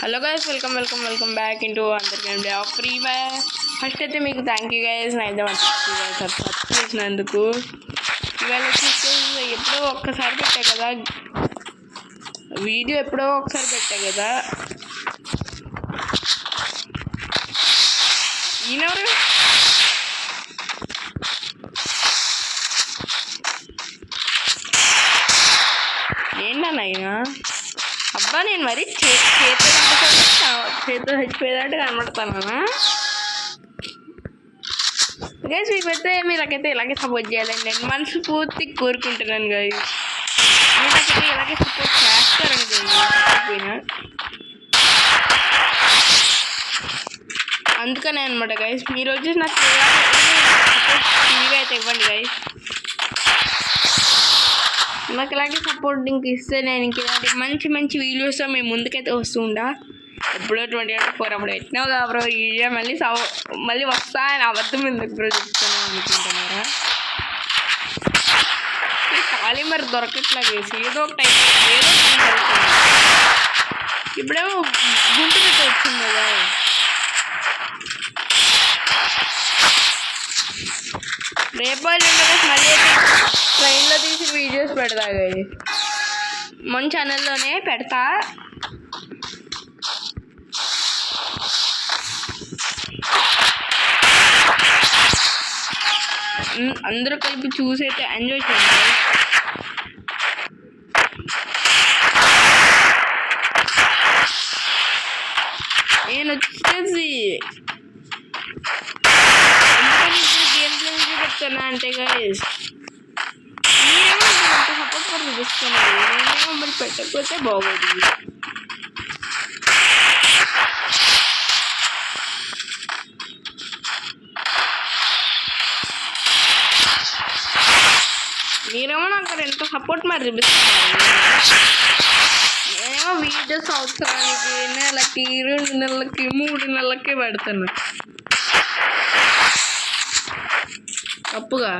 Hello guys, welcome back into another game day of free fire. First అయితే మీకు thank you guys, నా అయితే subscribe చేసినందుకు. ఇవాళ వచ్చేసి ఎప్పుడో ఒక్కసారి పెట్టా కదా వీడియో, ఎప్పుడో ఒకసారి పెట్టా కదా. ఈయనెవరు? ఏంటన్నా ఈయన? అబ్బా, నేను మరి చేతితో చచ్చిపోయేదాంటే కనబడతానా గైస్? మీకైతే మీరకైతే ఇలాగే సపోర్ట్ చేయాలండి. నేను మనసు పూర్తి కోరుకుంటున్నాను గైస్. మీరకైతే ఇలాగే సపోర్ట్ చేస్తారని అయిపోయినా అందుకనే అనమాట గైస్. మీరు వచ్చి నాకు సపోర్ట్ ఫ్రీగా అయితే ఇవ్వండి గైస్. నాకు ఇలాంటి సపోర్ట్ ఇంక ఇస్తే నేను ఇంక ఇలాంటి మంచి మంచి వీడియోస్ మేము ముందుకైతే వస్తుండా. ఎప్పుడో 2024 అప్పుడు పెట్టినావు కదా బ్రో వీడియో, మళ్ళీ వస్తా అని అబద్ధం ఎందుకు బ్రో చెప్తాను అనుకుంటున్నారా? ఖాళీ మరి దొరకట్లా చేసి ఏదో ఒక టైప్ ఇప్పుడేమో గుంటు పెట్టి వచ్చింది కదా. రేపు మళ్ళీ ట్రైన్లో తీసి వీడియోస్ పెడతా కదా, మన ఛానల్లోనే పెడతా. అందరూ కలిపి చూసైతే ఎంజాయ్ చేయండి. నేను వచ్చేసి గేమ్ ప్లే చెప్తానా అంటే గైస్, మీరేమో సపోర్ట్ కూడా చూపిస్తున్నారు, నేనేమో మరి పెట్టకపోతే బాగోదు. మీరేమో నాకు ఎంత సపోర్ట్ మరి చూపిస్తున్నారు. నేనేమో వీడియోస్ అవసరానికి నెలకి 2 నెలలకి 3 నెలలకి పెడతాను. తప్పుగా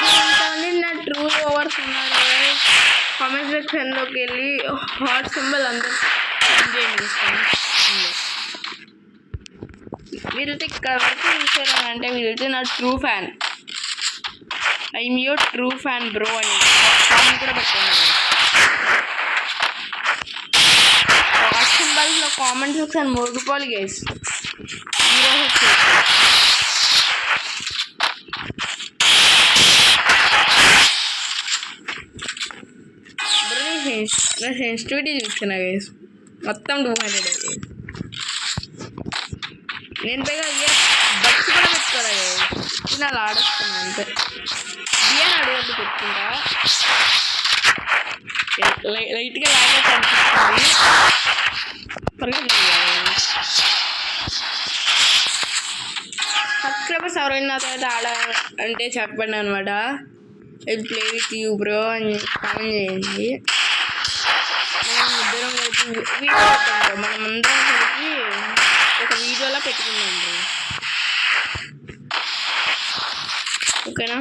ఎంతమంది నా ట్రూ ఓవర్స్ ఉన్నారు కామెంట్ సెక్షన్లోకి వెళ్ళి హాట్ సింబల్ అందరూ చేస్తాను. వీళ్ళతో ఇక్కడ వరకు చూసారా అంటే వీళ్ళతో నా true fan, I'm your true fan bro అని కామెంట్ కూడా పెట్టాను. హాట్ సింబల్స్లో కామెంట్ సెక్షన్ మోగిపోవాలి గైస్. ఈరోజు సెన్సిటివిటీ చూస్తున్నా గైస్, మొత్తం 200 గైస్. నేను పైగా బక్స్ కూడా పెట్టుకోరా గైస్, చిన్న ఆడొస్తున్నా అంతే. బియ్యాన్ని అడిగేది పెట్టుకుంటా, లైట్గా లాగా కనిపిస్తుంది. సబ్స్క్రైబర్స్ ఎవరైనా నాతో అయితే ఆడ అంటే చెప్పండి అనమాట. ఇది ప్లే విత్ యూ బ్రో అని కామెంట్ చేయండి. మనం ఇద్దరం కలిపి వీడియో పెట్టుకుంటాం, మనం అందరం కలిపి ఒక వీడియోలా పెట్టుకుందాం బ్రో, ఓకేనా?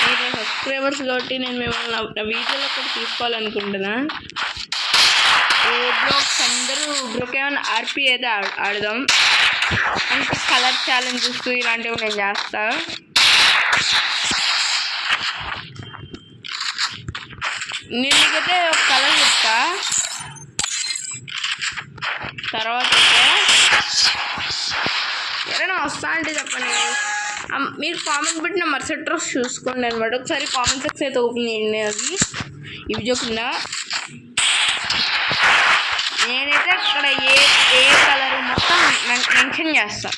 మీరు సబ్స్క్రైబర్స్ కాబట్టి నేను మిమ్మల్ని నా వీడియోలో కూడా తీసుకోవాలనుకుంటున్నా. బ్లాగ్స్ అందరూ బ్రోకేమన్నా ఆర్పీ అయితే ఆడదాం అంటే కలర్ ఛాలెంజెస్ ఇలాంటివి నేను చేస్తా. నేను మీకైతే ఒక కలర్ చెప్తా, తర్వాత ఎవరైనా వస్తా అంటే చెప్పండి. మీరు కామెంట్ పెట్టిన మరుసటి రోజు చూసుకోండి అనమాట. ఒకసారి కామెంట్ సెక్షన్ అయితే ఓపెన్ చేయండి. అది ఇవి చూకుండా నేనైతే అక్కడ ఏ కలర్ మొత్తం మెన్షన్ చేస్తా.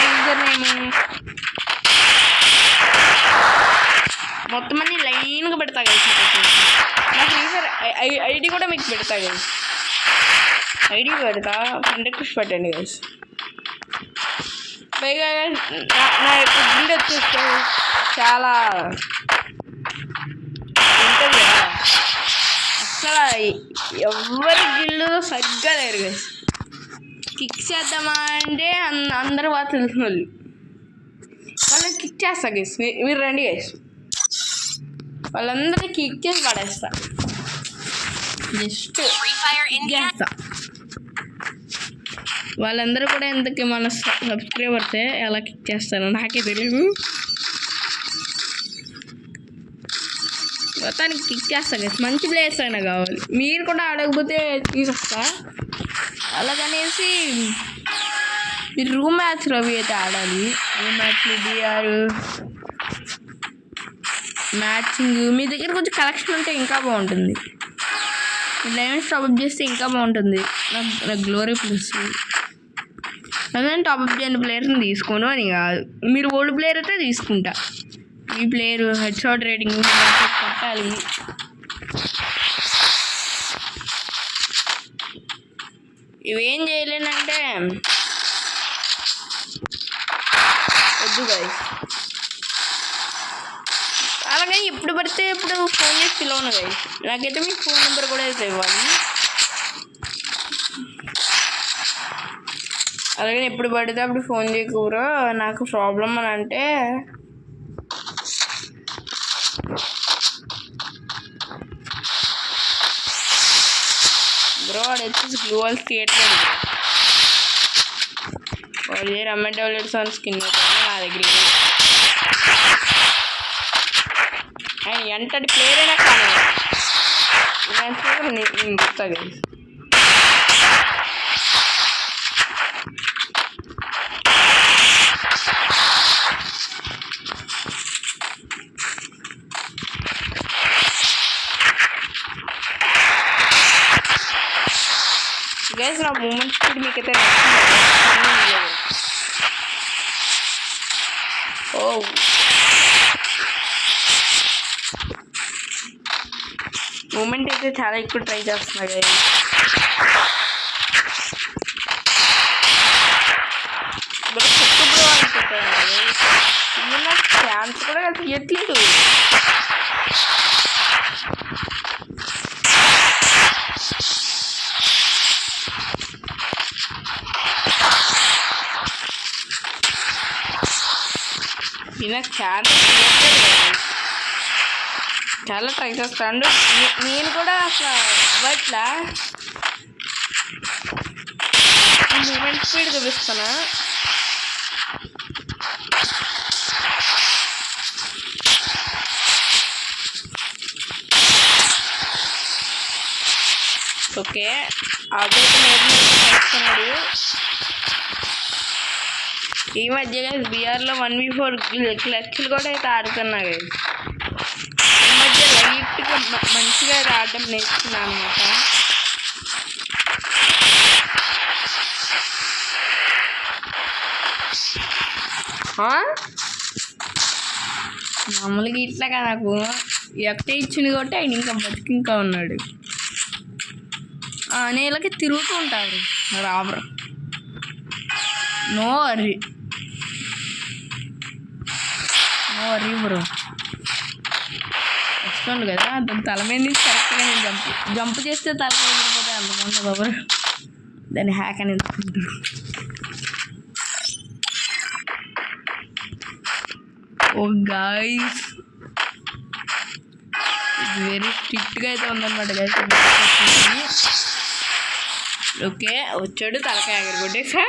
యూజర్ నేమ్ మొత్తం అన్ని లైన్గా పెడతా కదా. నాకు యూజర్ ఐడి కూడా మీకు పెడతా కదా, ఐడి పెడతా, ఫ్రెండ్ రిక్వెస్ట్ పెట్టండి గైస్. పైగా నా యొక్క గుండె వచ్చేస్తే చాలా ఉంటుంది కదా, అసలు ఎవరి గిల్లు సరిగ్గా లేరు గైస్. కిక్ చేద్దామా అంటే అందరూ బాగా తెలిసిన వాళ్ళు వాళ్ళని కిక్ చేస్తా గైస్. మీరు రండి గైస్. వాళ్ళందరినీ కిక్ చేసి పడేస్తా. జస్ట్ చేస్తా. వాళ్ళందరూ కూడా ఎంతకి మన సబ్స్క్రైబర్సే. ఎలా కిక్ చేస్తాను నాకే తెలియదు. మొత్తానికి కిక్ చేస్తా కదా. మంచి ప్లేయర్స్ అయినా కావాలి. మీరు కూడా ఆడకపోతే తీసుకొస్తా. అలాగనేసి మీరు రూమ్ మ్యాచ్లు అవి అయితే ఆడాలి. రూమ్ మ్యాచ్లు డిఆర్ మ్యాచింగ్ మీ దగ్గర కొంచెం కలెక్షన్ ఉంటే ఇంకా బాగుంటుంది. డైమండ్స్ టాప్అప్ చేస్తే ఇంకా బాగుంటుంది. నాకు గ్లోరీ ప్లస్ అదే టాప్అప్ చేయని ప్లేయర్ని తీసుకోను అని కాదు. మీరు ఓల్డ్ ప్లేయర్ అయితే తీసుకుంటా. ఈ ప్లేయర్ హెడ్ షాట్ రేటింగ్ కొట్టాలి. ఇవేం చేయలేనంటే వద్దు గైస్. అలాగే ఎప్పుడు పడితే ఇప్పుడు ఫోన్ చేసి పిలవను గైస్. నాకైతే మీ ఫోన్ నెంబర్ కూడా అయితే ఇవ్వాలి. అలాగే ఎప్పుడు పడితే అప్పుడు ఫోన్ చేయకూడదు. నాకు ప్రాబ్లం అని అంటే బ్రో వాడు వచ్చేసి గ్లూ వాల్స్ తీయట్లేదు. వాడు రమ్మన్ డెవలప్స్ అని స్కిన్ అవుతుంది నా దగ్గర. ఆయన ఎంతటి ప్లేయర్ అయినా కానీ నేను గుర్తా కదా. గైస్ నా మూమెంట్ స్పీడ్ మీకైతే మూమెంట్ అయితే చాలా ఎక్కువ ట్రై చేస్తున్నా గైస్. చెట్టు బ్రో అనుకుంటాను. ఛాన్స్ కూడా తీయట్లేదు. నాకు ఛాన్స్ చాలా ట్రై చేస్తాను. నేను కూడా అసలు ఇవ్వట్లా. మూమెంట్ స్పీడ్ చూపిస్తాను. ఓకే అదైతే నేర్చుకున్నాడు. ఈ మధ్య బీఆర్లో 1v4 క్లచ్లు కూడా అయితే ఆడుతున్నా. ఈ మధ్య లైట్గా మంచిగా ఆడడం నేర్చుకున్నాను అనమాట. మామూలుగా ఇట్లాగా నాకు ఎక్కడే ఇచ్చింది కాబట్టి ఆయన ఇంకా బతికింకా ఉన్నాడు. నేలకి తిరుగుతూ ఉంటారు రాబరు. నో వరీ బ్రో వస్తుంది కదా. దాని తల మీద నుంచి కరెక్ట్గా నేను జంప్ చేస్తే తల మీద వెళ్ళిపోతే అందుకుంటా బాబు. దాన్ని హ్యాక్ అని ఎందుకుంటారు. ఓ గాయ్స్ వెరీ స్ట్రిక్ట్గా అయితే ఉందన్నమాట గైస్. ఓకే వచ్చాడు తలకాయ ఎగరగొట్టేసా.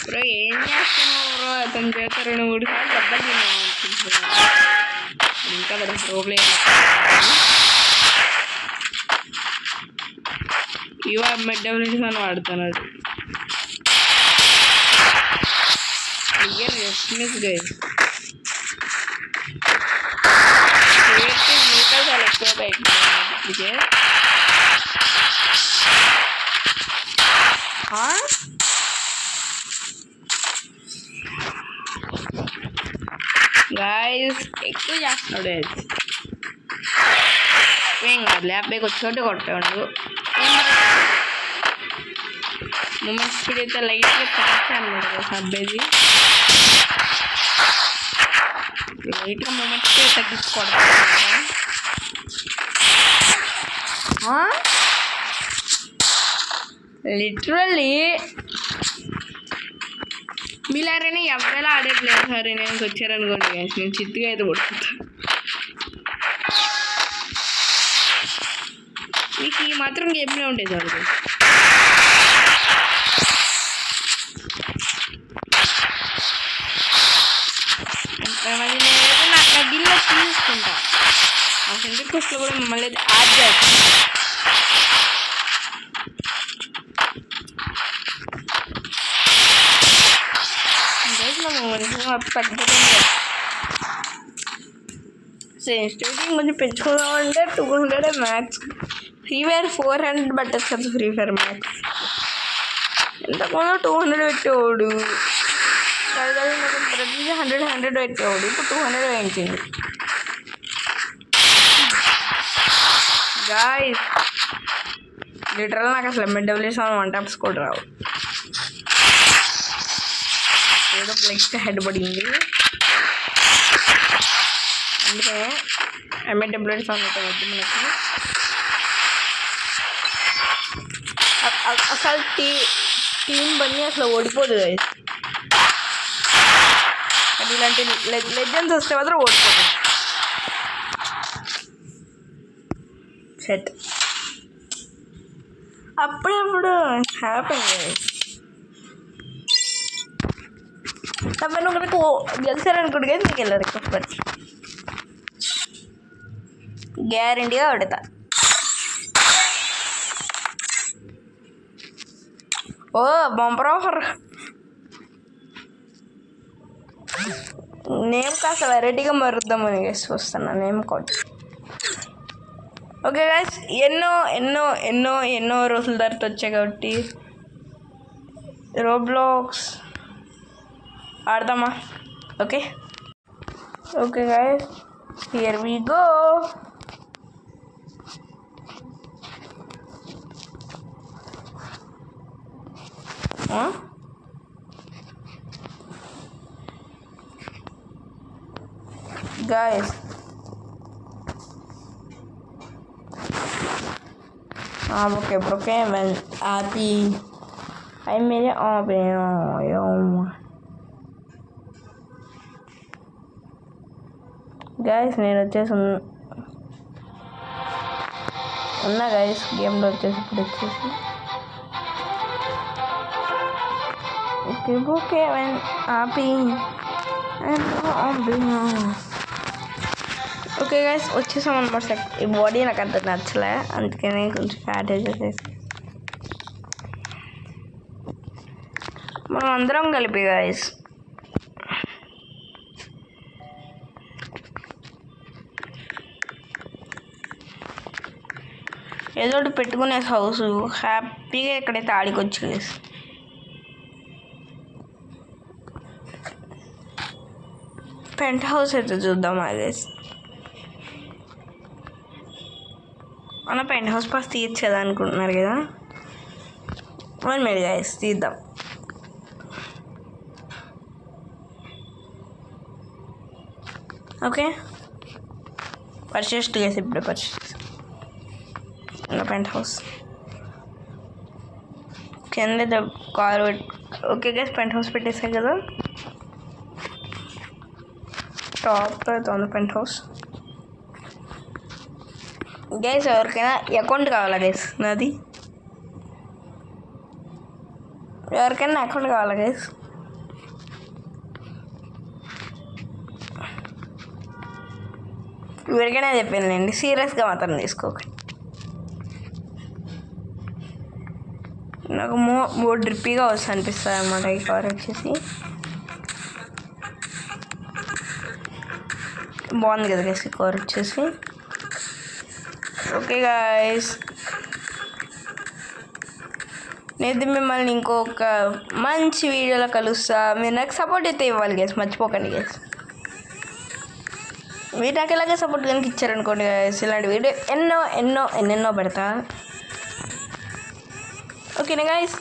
బ్రో ఏం చేస్తున్నావు బ్రో? అతని చేత 2-3 సార్లు దెబ్బలు తిన్నాను అనుకుంటున్నాను. ఇంకా కదా ప్రాబ్లం. ఇవా మెడ్డబ్ల్యూస్ అని వాడుతున్నాడు. మిస్ గైస్ చాలా ఎక్కువ అయిపోయింది. గాయస్ ఎక్కువ చేస్తున్నాడు. ఏం కాదు ల్యాప్కి వచ్చి కొట్టాడు. మూమెంట్ స్పీడ్ అయితే లైట్గా తగ్గించా అనమాట కదా సబ్బేది. లైట్గా మూమెంట్ స్పీడ్ తగ్గించుకోవడం. లిటరల్లీ మీలారైనా ఎవరైనా ఆడే ప్లేయర్ సార్ నేను వచ్చారనుకోండి గైస్ నేను చిత్తుగా అయితే పడుతుంటా. మీకు ఈ మాత్రం గేమ్లో ఉంటాయి చాలు. మళ్ళీ నేనైతే నా గిల్లో తీసుకుంటా. ఆ సెంటర్ కోస్ట్లో కూడా మమ్మల్ని అయితే యాడ్ చేస్తాను. సెన్సిటివిటీ కొంచెం పెంచుకుందామంటే 200 మ్యాక్స్. ఫ్రీ ఫైర్ 400 పెట్టచ్చు కదా. ఫ్రీ ఫైర్ మ్యాక్స్ ఎంతకుముందు 200 పెట్టేవాడు. ప్రతిదీ 100 పెట్టేవాడు. ఇప్పుడు 200 వేయించింది. గాయ్స్ లిటరల్ నాకు అసలు MW7 1 taps కూడా రావు. ఏదో ఫ్లెక్స్ హెడ్ పడింది అందుకే MW7 అయితే వద్దు మనకి. అసలు టీం బన్నీ అసలు ఓడిపోదు గాయ్స్. అది ఇలాంటి లెజెండ్స్ వస్తే మాత్రం ఓడిపోతుంది. సెట్ అప్పుడప్పుడు హ్యాపీ తప్పని ఒకరికి గెలిచారనుకోండి కానీ మీకు వెళ్ళారు ఇప్పటికి గ్యారంటీగా ఆడతా. ఓ బంపర్ ఆఫర్ నేమ్ కాస్త వెరైటీగా మారుద్దామని గైస్ వస్తున్నా నేమ్ కోడ్. ఓకే గైస్ ఎన్నో ఎన్నో ఎన్నో ఎన్నో రోజుల తర్వాత వచ్చాయి కాబట్టి రోబ్లాక్స్ ఆడదామా? Okay okay guys here we go. guys okay broke man happy I made it all guys నేను వచ్చేసి ఉన్నా గైస్ గేమ్లో వచ్చేసి ఇప్పుడు వచ్చేసి okay okay man happy okay guys వచ్చేసాం అనమాట. ఈ బాడీ నాకు అంత నచ్చలే అందుకని కొంచెం ఫ్యాట్ చేసేసి మనం అందరం కలిపి గైస్ ఏదో ఒకటి పెట్టుకునే హౌస్ హ్యాపీగా ఎక్కడైతే ఆడికొచ్చు గైస్. పెంట్ హౌస్ అయితే చూద్దాం గైస్. మన పెంట్ హౌస్ పాస్ తీయచ్చేదా అనుకుంటున్నారు కదా మరి మీరు గైస్ తీద్దాం. ఓకే పర్చేస్ గైస్ ఇప్పుడే పర్చేస్ నా పెంట్ హౌస్ కింద car. Okay guys penthouse పెట్టేసాయి కదా. టాప్ అయితే ఉంది పెంట్ హౌస్. గైస్ ఎవరికైనా అకౌంట్ కావాలా గైస్? నాది ఎవరికైనా అకౌంట్ కావాలా గైస్? ఎవరికైనా చెప్పానండి సీరియస్గా మాత్రం తీసుకోకండి. నాకు మోర్ డ్రిప్పీగా వస్తుంది అనిపిస్తుంది అనమాట ఈ కార్ వచ్చేసి. బాగుంది కదా గైస్ ఈ కార్ వచ్చేసి. ఓకే గాయస్ నేను మిమ్మల్ని ఇంకొక మంచి వీడియోలో కలుస్తా. మీరు నాకు సపోర్ట్ అయితే ఇవ్వాలి గైస్ మర్చిపోకండి గైస్. మీరు నాకు ఇలాగే సపోర్ట్ కనుక ఇచ్చారనుకోండి గైస్ ఇలాంటి వీడియో ఎన్నో ఎన్నో ఎన్నెన్నో పెడతా. ఓకేనా guys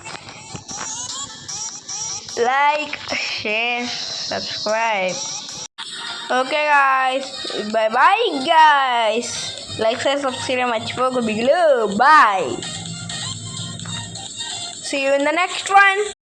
like share subscribe. Okay guys bye bye guys. Like share subscribe మర్చిపోకు బిగులు. Bye. See you in the next one.